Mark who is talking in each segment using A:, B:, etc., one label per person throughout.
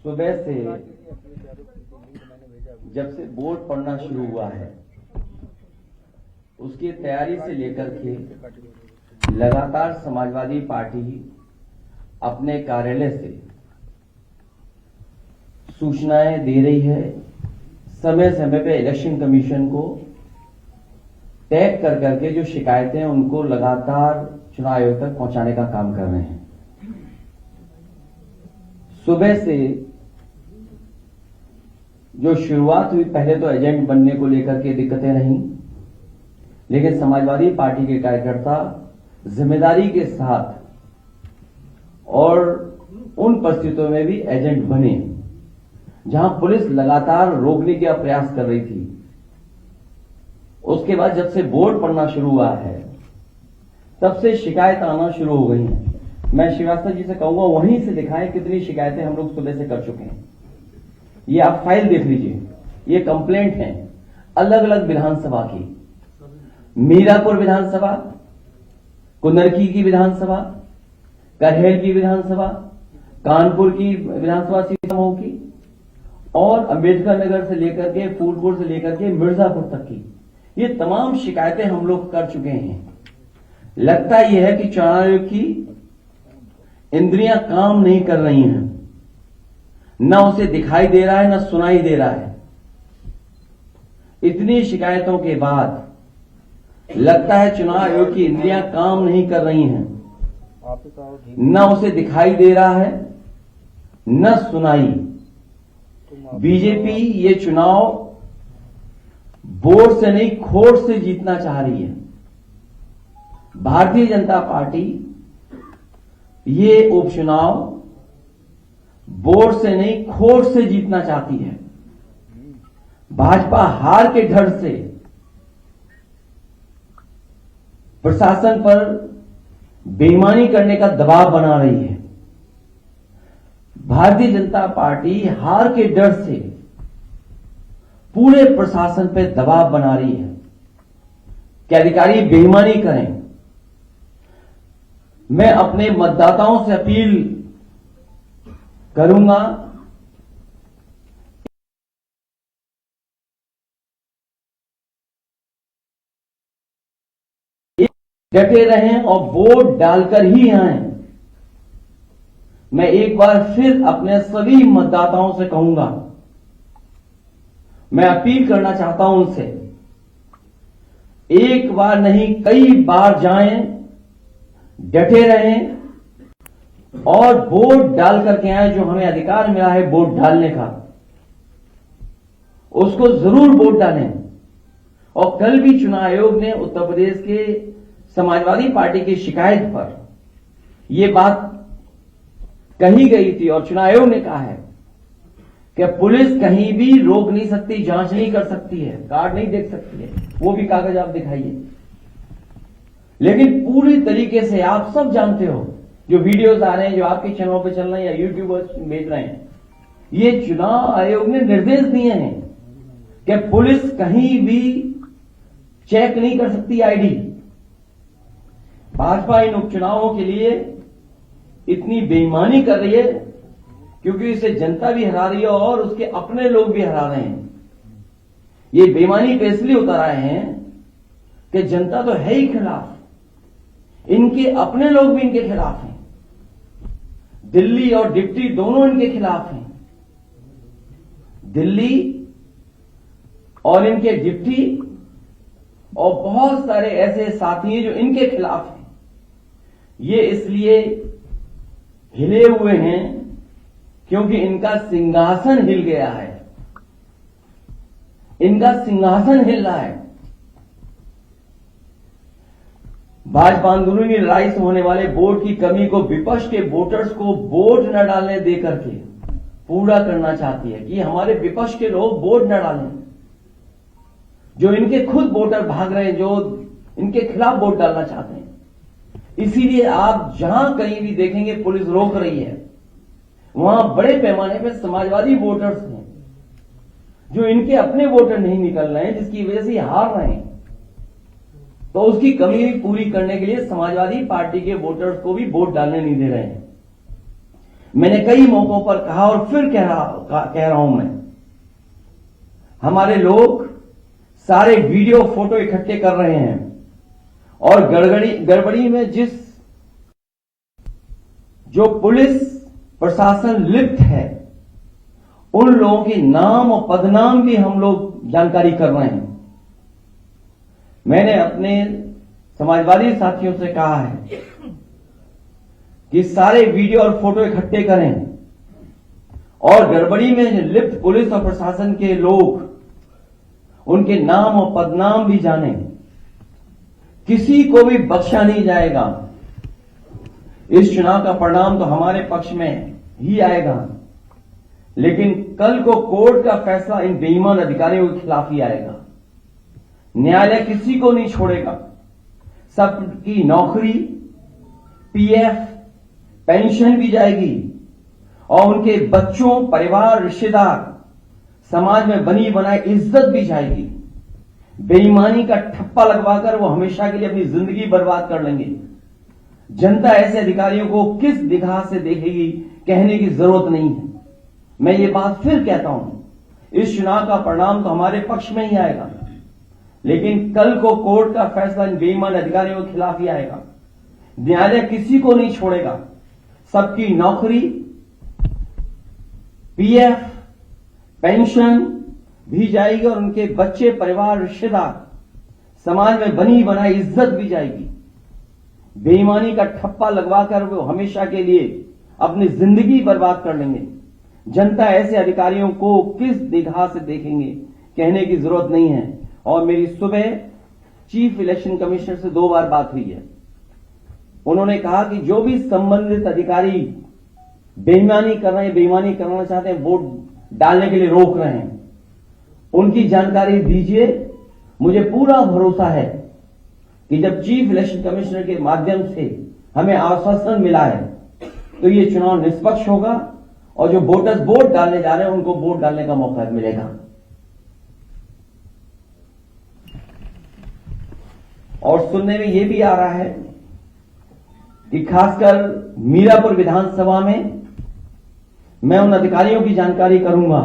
A: सुबह से जब से वोट पड़ना शुरू हुआ है उसकी तैयारी से लेकर के लगातार समाजवादी पार्टी अपने कार्यालय से सूचनाएं दे रही है। समय समय पे इलेक्शन कमीशन को टैग कर करके जो शिकायतें हैं उनको लगातार चुनाव आयोग तक पहुंचाने का काम कर रहे हैं। सुबह से जो शुरुआत हुई, पहले तो एजेंट बनने को लेकर के दिक्कतें रहीं, लेकिन समाजवादी पार्टी के कार्यकर्ता जिम्मेदारी के साथ और उन परिस्थितियों में भी एजेंट बने जहां पुलिस लगातार रोकने का प्रयास कर रही थी। उसके बाद जब से वोट पड़ना शुरू हुआ है तब से शिकायत आना शुरू हो गई हैं। मैं श्रीवास्तव जी से कहूंगा वहीं से दिखाएं कितनी शिकायतें हम लोग सुबह से कर चुके हैं। ये आप फाइल देख लीजिए, ये कंप्लेंट है अलग अलग विधानसभा की, मीरापुर विधानसभा, कुनरकी की विधानसभा, करहेर की विधानसभा, कानपुर की विधानसभा सीतामऊ की और अंबेडकर नगर से लेकर के फूलपुर से लेकर के मिर्जापुर तक की, ये तमाम शिकायतें हम लोग कर चुके हैं। लगता यह है कि चुनाव आयोग की इंद्रियां काम नहीं कर रही हैं, न उसे दिखाई दे रहा है न सुनाई दे रहा है। इतनी शिकायतों के बाद लगता है चुनाव आयोग की इंद्रियां काम नहीं कर रही हैं, न उसे दिखाई दे रहा है न सुनाई। बीजेपी ये चुनाव वोट से नहीं खोट से जीतना चाह रही है। भारतीय जनता पार्टी ये उपचुनाव वोट से नहीं खोट से जीतना चाहती है। भाजपा हार के डर से प्रशासन पर बेईमानी करने का दबाव बना रही है। भारतीय जनता पार्टी हार के डर से पूरे प्रशासन पर दबाव बना रही है कि अधिकारी बेईमानी करें। मैं अपने मतदाताओं से अपील करूंगा डटे रहें और वोट डालकर ही आएं। मैं एक बार फिर अपने सभी मतदाताओं से कहूंगा, मैं अपील करना चाहता हूं उनसे, एक बार नहीं कई बार जाएं, डटे रहें और वोट डाल करके आए। जो हमें अधिकार मिला है वोट डालने का, उसको जरूर वोट डालें। और कल भी चुनाव आयोग ने उत्तर प्रदेश के समाजवादी पार्टी की शिकायत पर यह बात कही गई थी और चुनाव आयोग ने कहा है कि पुलिस कहीं भी रोक नहीं सकती, जांच नहीं कर सकती है, कार्ड नहीं देख सकती है, वो भी कागज आप दिखाइए। लेकिन पूरी तरीके से आप सब जानते हो, जो वीडियोस आ रहे हैं, जो आपके चैनलों पे चल रहे हैं या यूट्यूबर्स भेज रहे हैं, ये चुनाव आयोग ने निर्देश दिए हैं कि पुलिस कहीं भी चेक नहीं कर सकती आईडी। भाजपा इन उपचुनावों के लिए इतनी बेईमानी कर रही है क्योंकि इसे जनता भी हरा रही है और उसके अपने लोग भी हरा रहे हैं। ये बेईमानी पे इसलिए उतर आए हैं कि जनता तो है ही खिलाफ, इनके अपने लोग भी इनके खिलाफ हैं। दिल्ली और डिप्टी दोनों इनके खिलाफ हैं। दिल्ली और इनके डिप्टी और बहुत सारे ऐसे साथी हैं जो इनके खिलाफ हैं। ये इसलिए हिले हुए हैं क्योंकि इनका सिंहासन हिल गया है, इनका सिंहासन हिल रहा है। भाजपा अंदरूनी लड़ाई से होने वाले वोट की कमी को विपक्ष के वोटर्स को वोट न डालने देकर के पूरा करना चाहती है कि हमारे विपक्ष के लोग वोट न डालें। जो इनके खुद वोटर भाग रहे हैं, जो इनके खिलाफ वोट डालना चाहते हैं। इसीलिए आप जहां कहीं भी देखेंगे पुलिस रोक रही है, वहां बड़े पैमाने पर समाजवादी वोटर्स हैं जो इनके अपने वोटर नहीं निकल रहे हैं, जिसकी वजह से हार रहे हैं। तो उसकी कमी पूरी करने के लिए समाजवादी पार्टी के वोटर्स को भी वोट डालने नहीं दे रहे हैं। मैंने कई मौकों पर कहा और फिर कह रहा हूं मैं, हमारे लोग सारे वीडियो फोटो इकट्ठे कर रहे हैं और गड़बड़ी में जो पुलिस प्रशासन लिप्त है उन लोगों के नाम और पदनाम भी हम लोग जानकारी कर रहे हैं। मैंने अपने समाजवादी साथियों से कहा है कि सारे वीडियो और फोटो इकट्ठे करें और गड़बड़ी में लिप्त पुलिस और प्रशासन के लोग उनके नाम और पदनाम भी जानें। किसी को भी बख्शा नहीं जाएगा। इस चुनाव का परिणाम तो हमारे पक्ष में ही आएगा, लेकिन कल को कोर्ट का फैसला इन बेईमान अधिकारियों के खिलाफ ही आएगा। न्यायालय किसी को नहीं छोड़ेगा। सबकी नौकरी, पीएफ, पेंशन भी जाएगी और उनके बच्चों, परिवार, रिश्तेदार, समाज में बनी बनाई इज्जत भी जाएगी। बेईमानी का ठप्पा लगवाकर वो हमेशा के लिए अपनी जिंदगी बर्बाद कर लेंगे। जनता ऐसे अधिकारियों को किस निगाह से देखेगी कहने की जरूरत नहीं है। मैं ये बात फिर कहता हूं, इस चुनाव का परिणाम तो हमारे पक्ष में ही आएगा, लेकिन कल को कोर्ट का फैसला इन बेईमान अधिकारियों के खिलाफ ही आएगा। न्यायालय किसी को नहीं छोड़ेगा। सबकी नौकरी, पीएफ, पेंशन भी जाएगी और उनके बच्चे, परिवार, रिश्तेदार, समाज में बनी बनाई इज्जत भी जाएगी। बेईमानी का ठप्पा लगवाकर वो हमेशा के लिए अपनी जिंदगी बर्बाद कर लेंगे। जनता ऐसे अधिकारियों को किस निगाह से देखेंगे कहने की जरूरत नहीं है। और मेरी सुबह चीफ इलेक्शन कमिश्नर से 2 बार बात हुई है। उन्होंने कहा कि जो भी संबंधित अधिकारी बेईमानी कर रहे हैं, बेईमानी करना चाहते हैं, वोट डालने के लिए रोक रहे हैं, उनकी जानकारी दीजिए। मुझे पूरा भरोसा है कि जब चीफ इलेक्शन कमिश्नर के माध्यम से हमें आश्वासन मिला है तो ये चुनाव निष्पक्ष होगा और जो वोटर्स वोट डालने जा रहे हैं उनको वोट डालने का मौका मिलेगा। और सुनने में यह भी आ रहा है कि खासकर मीरापुर विधानसभा में मैं उन अधिकारियों की जानकारी करूंगा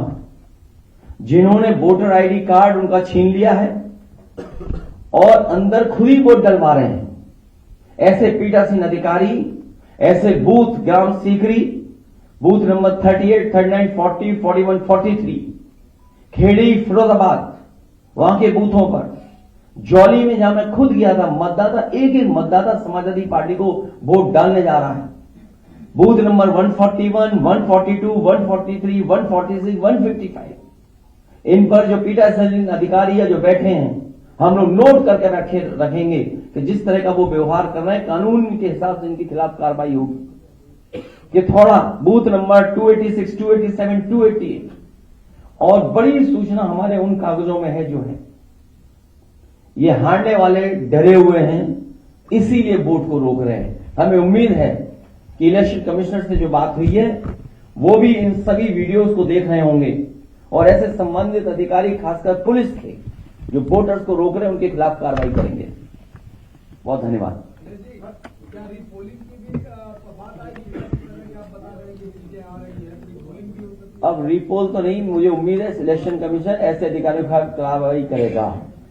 A: जिन्होंने वोटर आईडी कार्ड उनका छीन लिया है और अंदर खुद ही वोट डलवा रहे हैं। ऐसे पीठासीन अधिकारी, ऐसे बूथ ग्राम सीकरी, बूथ नंबर 38, 39, 40, 41, 43, खेड़ी, फिरोजाबाद, वहां के बूथों पर, जौली में जहां मैं खुद गया था, मतदाता एक मतदाता समाजवादी पार्टी को वोट डालने जा रहा है। बूथ नंबर 141, 142, 143, 146, 155, इन पर जो पीठासीन अधिकारी है जो बैठे हैं, हम लोग नोट करके रखेंगे कि जिस तरह का वो व्यवहार कर रहे हैं कानून के हिसाब से इनके खिलाफ कार्रवाई होगी। कि थोड़ा बूथ नंबर 286, 287, 288 और बड़ी सूचना हमारे उन कागजों में है जो है ये हारने वाले डरे हुए हैं, इसीलिए वोट को रोक रहे हैं। हमें उम्मीद है कि इलेक्शन कमिश्नर से जो बात हुई है वो भी इन सभी वीडियोस को देख रहे होंगे और ऐसे संबंधित अधिकारी खासकर पुलिस के जो वोटर्स को रोक रहे हैं उनके खिलाफ कार्रवाई करेंगे। बहुत धन्यवाद। अब रीपोल तो नहीं, मुझे उम्मीद है सिलेक्शन कमीशन ऐसे अधिकारियों का कार्रवाई करेगा।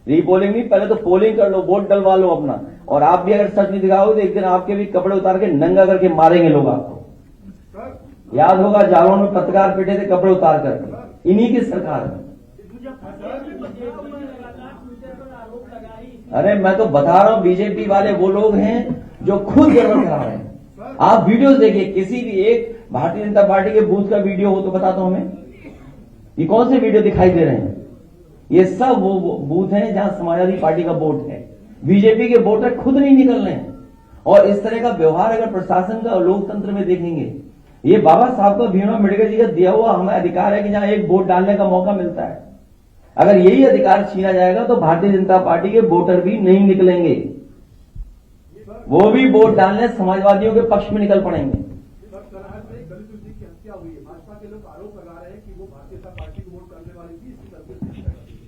A: रीपोलिंग नहीं, पहले तो पोलिंग कर लो, वोट डलवा लो अपना। और आप भी अगर सच नहीं दिखाओगे तो एक दिन आपके भी कपड़े उतार के नंगा करके मारेंगे लोग आपको। याद होगा जालौन में पत्रकार पिटे थे कपड़े उतार कर, इन्हीं की सरकार में। अरे मैं तो बता रहा हूं, बीजेपी वाले वो लोग हैं जो खुद गड़बड़ करा रहे हैं। आप वीडियोस देखिए, किसी भी एक भारतीय जनता पार्टी के बूथ का वीडियो हो तो बता दो हमें, ये कौन से वीडियो दिखाई दे रहे हैं? ये सब वो बूथ हैं जहां समाजवादी पार्टी का वोट है। बीजेपी के वोटर खुद नहीं निकल रहे हैं। और इस तरह का व्यवहार अगर प्रशासन का और लोकतंत्र में देखेंगे, ये बाबा साहब का, भीमराव अम्बेडकर जी का दिया हुआ हमें अधिकार है कि जहां एक वोट डालने का मौका मिलता है, अगर यही अधिकार छीना जाएगा तो भारतीय जनता पार्टी के वोटर भी नहीं निकलेंगे, वो भी वोट डालने समाजवादियों के पक्ष में निकल पड़ेंगे।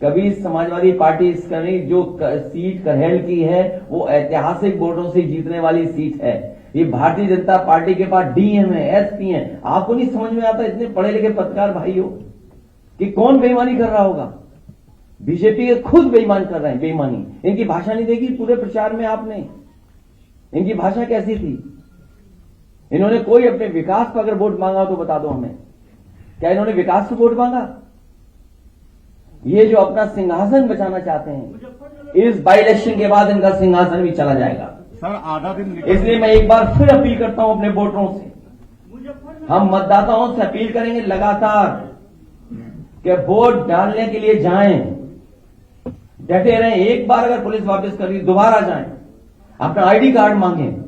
A: कभी समाजवादी पार्टी इस करने जो सीट करहेल की है वो ऐतिहासिक वोटों से जीतने वाली सीट है, ये भारतीय जनता पार्टी के पास डीएम है, एसपी है। आपको नहीं समझ में आता इतने पढ़े लिखे पत्रकार भाइयों कि कौन बेईमानी कर रहा होगा? बीजेपी के खुद बेईमान कर रहे हैं, बेईमानी। इनकी भाषा नहीं देखी पूरे प्रचार में आपने? इनकी भाषा कैसी थी? इन्होंने कोई अपने विकास पर अगर वोट मांगा तो बता दो हमें, क्या इन्होंने विकास पर वोट मांगा? ये जो अपना सिंहासन बचाना चाहते हैं, इस बाई इलेक्शन के बाद इनका सिंहासन भी चला जाएगा।
B: सर आधा दिन
A: इसलिए मैं एक बार फिर अपील करता हूं अपने वोटरों से, हम मतदाताओं से अपील करेंगे लगातार कि वोट डालने के लिए जाएं, डटे रहें। एक बार अगर पुलिस वापस कर दी, दोबारा जाएं, अपना आईडी कार्ड मांगें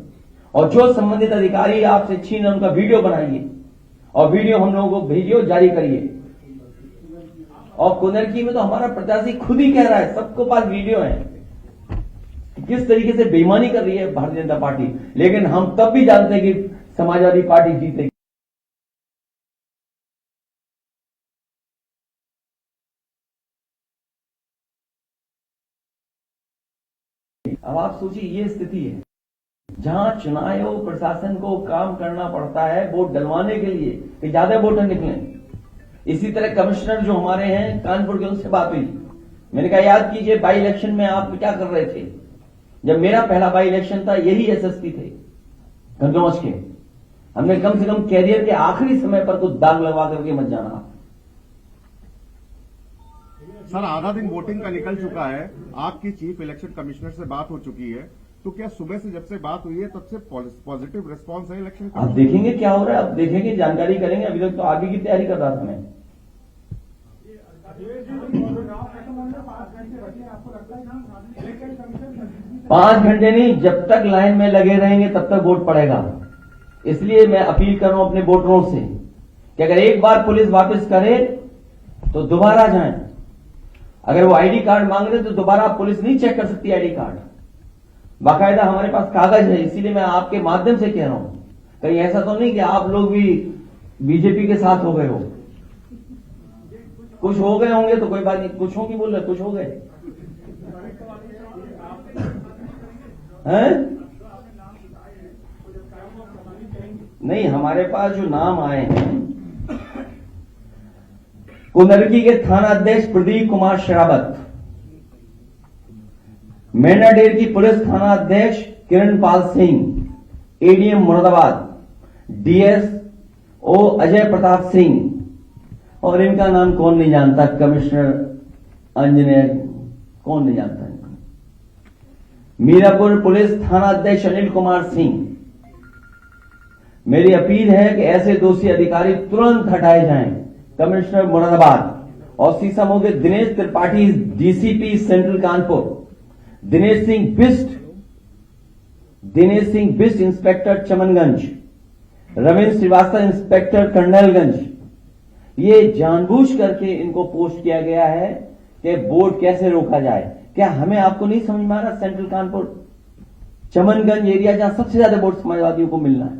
A: और जो संबंधित अधिकारी आपसे छीन उनका वीडियो बनाइए और वीडियो हम लोगों को भेजिए, जारी करिए। और कुंदरकी में तो हमारा प्रत्याशी खुद ही कह रहा है, सबको पास वीडियो है, किस तरीके से बेईमानी कर रही है भारतीय जनता पार्टी। लेकिन हम तब भी जानते हैं कि समाजवादी पार्टी जीतेगी। अब आप सोचिए, ये स्थिति है जहां चुनाव आयोग प्रशासन को काम करना पड़ता है वोट डलवाने के लिए कि ज्यादा वोटर निकले। इसी तरह कमिश्नर जो हमारे हैं कानपुर के, उनसे बात हुई, मैंने कहा याद कीजिए बाई इलेक्शन में आप क्या कर रहे थे? जब मेरा पहला बाई इलेक्शन था, यही एसएसपी थे गंगौज के। हमने कम से कम कैरियर के आखिरी समय पर कुछ दाग लगवा करके मत जाना।
B: सर आधा दिन वोटिंग का निकल चुका है, आपकी चीफ इलेक्शन कमिश्नर से बात हो चुकी है, तो क्या सुबह से जब से बात हुई है तब से पॉजिटिव रिस्पांस है इलेक्शन का?
A: आप देखेंगे क्या हो रहा है, अब देखेंगे, जानकारी करेंगे। अभी तक तो आगे की तैयारी कर रहा था मैं। 5 घंटे नहीं, जब तक लाइन में लगे रहेंगे तब तक वोट पड़ेगा। इसलिए मैं अपील कर रहा हूं अपने वोटरों से कि अगर एक बार पुलिस वापस करे तो दोबारा जाएं। अगर वो आईडी कार्ड मांग रहे तो दोबारा पुलिस नहीं चेक कर सकती आईडी कार्ड, बाकायदा हमारे पास कागज है। इसीलिए मैं आपके माध्यम से कह रहा हूं, कहीं ऐसा तो नहीं कि आप लोग भी बीजेपी के साथ हो गए हो। कुछ हो गए होंगे तो कोई बात नहीं, कुछ हो नहीं बोल रहे, कुछ हो गए हैं? नहीं, हमारे पास जो नाम आए हैं, कुंदरकी के थाना अध्यक्ष प्रदीप कुमार शरावत, मेनाडेर की पुलिस थाना अध्यक्ष किरणपाल सिंह, एडीएम मुरादाबाद डीएसओ अजय प्रताप सिंह, और इनका नाम कौन नहीं जानता, कमिश्नर इंजीनियर, कौन नहीं जानता इनको। मीरापुर पुलिस थाना अध्यक्ष अनिल कुमार सिंह। मेरी अपील है कि ऐसे दोषी अधिकारी तुरंत हटाए जाएं। कमिश्नर मुरादाबाद और सीसामऊ के Dinesh Tripathi DCP central Kanpur, Dinesh Singh Bisht inspector Chamanganj, Ravindra Srivastava inspector Colonelganj. ये जानबूझ करके इनको पोस्ट किया गया है कि वोट कैसे रोका जाए। क्या हमें आपको नहीं समझ में आ रहा? सेंट्रल कानपुर चमनगंज एरिया जहां सबसे ज्यादा वोट समाजवादियों को मिलना है,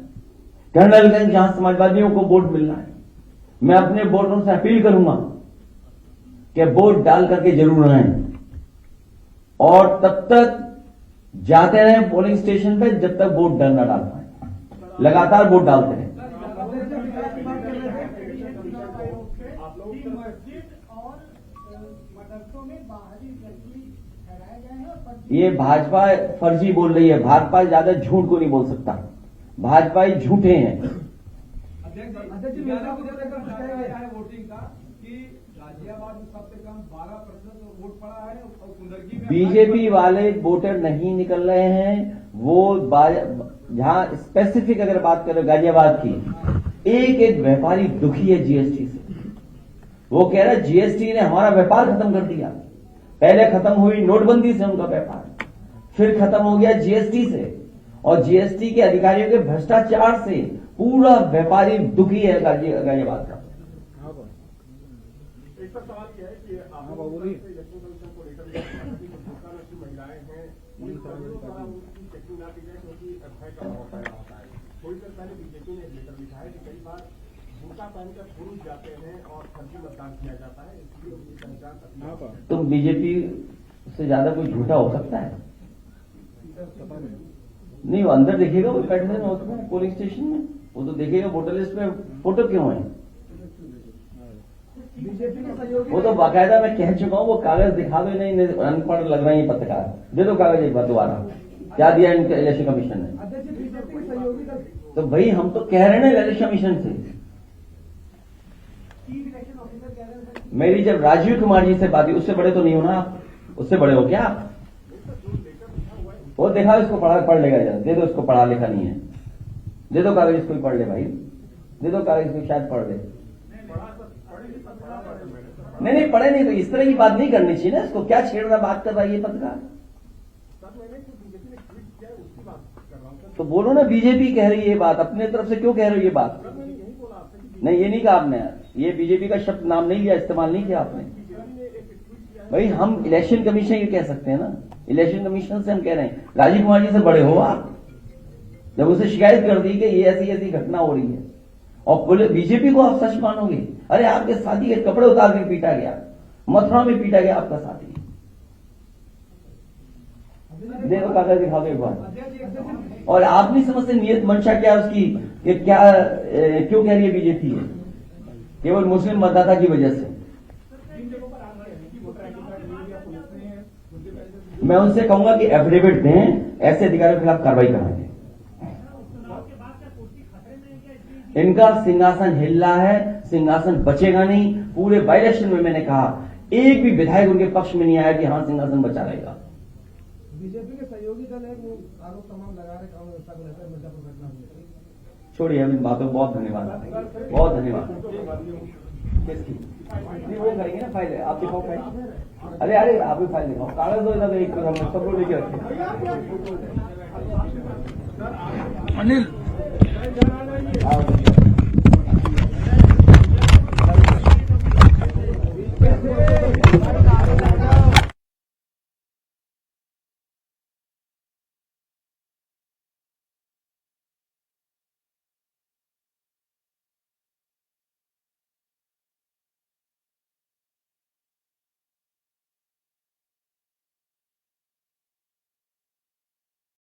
A: कर्नलगंज जहां समाजवादियों को वोट मिलना है, मैं अपने वोटरों से अपील करूंगा कि वोट डाल करके जरूर आए और तब तक जाते रहें पोलिंग स्टेशन पे जब तक वोट डालना डाल पाए। लगातार वोट डालते रहें। ये भाजपा फर्जी बोल रही है। भाजपा ज्यादा झूठ को नहीं बोल सकता, भाजपा ही झूठे हैं। बीजेपी वाले वोटर नहीं निकल रहे हैं। वो जहां स्पेसिफिक अगर बात करें गाजियाबाद की, एक व्यापारी दुखी है जीएसटी से। वो कह रहा है जीएसटी ने हमारा व्यापार खत्म कर दिया। पहले खत्म हुई नोटबंदी से उनका व्यापार, फिर खत्म हो गया जीएसटी से, और जीएसटी के अधिकारियों के भ्रष्टाचार से पूरा व्यापारी दुखी है गाजियाबाद का।
C: एक सवाल यह है कि इलेक्शन कमीशन को लेकर महिलाएं हैं, पुलिस कर्मियों द्वारा उनकी चेकिंग ना की जाए क्योंकि भय का माहौल पैदा होता है। थोड़ी देर पहले बीजेपी ने लेकर लिखा है कि कई बार बुर्का पहनकर पुरुष जाते हैं और फर्जी मतदान किया जाता है, इसलिए उनकी पहचान।
A: तुम बीजेपी से ज्यादा कोई झूठा हो सकता है? नहीं, वो अंदर देखेगा, वो पेटिशन हाउस में, पोलिंग स्टेशन में, वो तो देखेगा वोटर लिस्ट में फोटो क्यों है।
D: बीजेपी के सहयोगी
A: वो तो बाकायदा मैं कह चुका हूं, वो कागज दिखावे नहीं, अनपढ़ लग रहे हैं पत्रकार। दे दो कागज एक बार दोबारा, क्या दिया इनके इलेक्शन कमीशन ने।
D: अध्यक्ष बीजेपी के सहयोगी दल
A: तो भाई हम तो कह रहे हैं ना इलेक्शन कमीशन से,
D: चीफ इलेक्शन ऑफिसर कह रहे हैं सर,
A: मेरी जब राजीव कुमार जी से बात हुई, उससे बड़े तो नहीं हो ना आप, उससे बड़े हो क्या आप। वो देखा, इसको पढ़ लेगा जरा, दे दो इसको, पढ़ा लिखा नहीं है, दे दो कागज इसको, पढ़ ले भाई, दे दो कागज इसको, शायद पढ़ ले। नहीं पढ़े नहीं, तो इस तरह की बात नहीं करनी चाहिए ना, इसको क्या छेड़ रहा, बात कर रहा है ये पत्रकार। तो बोलो ना, बीजेपी कह रही है ये बात, अपने तरफ से क्यों कह रहे हो ये बात। नहीं, ये नहीं कहा आपने, ये बीजेपी का शब्द नाम नहीं लिया, इस्तेमाल नहीं किया आपने। भाई हम इलेक्शन कमीशन ये कह सकते हैं ना, इलेक्शन कमीशन से हम कह रहे हैं, राजीव कुमार जी से बड़े हो आप। जब उसे शिकायत कर दी कि ये ऐसी ऐसी घटना हो रही है, और बोले बीजेपी को आप सच मानोगे। अरे आपके साथी के कपड़े उतार के पीटा गया, मथुरा में पीटा गया आपका साथी। देखो कागज दिखा दो एक बार।
D: अध्यक्ष एक दिन
A: और आप नहीं समझते नियत मंशा क्या है उसकी, कि क्या क्यों कह रही है बीजेपी है, केवल मुस्लिम मतदाता की वजह से।
C: जिन जगहों पर आप कह रहे हैं कि वोटर आईडी कार्ड नहीं दिया पुलिस ने, मुद्दे पर
A: मैं उनसे कहूंगा कि एफिडेविट दें, ऐसे अधिकारियों के खिलाफ कार्रवाई कराएंगे। इनका सिंहासन हिल रहा है, सिंहासन बचेगा नहीं। पूरे बाई इलेक्शन में मैंने कहा, एक भी विधायक उनके पक्ष में नहीं आया कि हाँ सिंहासन बचा रहेगा।
D: बीजेपी के सहयोगी दल है, वो आरोप तमाम लगा रहे कानून व्यवस्था को लेकर मिर्जापुर घटना हुई।
A: छोड़िए अब इन बातों, बहुत धन्यवाद, बहुत धन्यवाद। किसकी? नहीं वो करेंगे ना, फाइल है, आप दिखाओ फाइल। अरे आप भी फाइल दिखाओ, कागज दो इधर, एक हम सब लोग लेके रखें।
E: अनिल
A: आओ।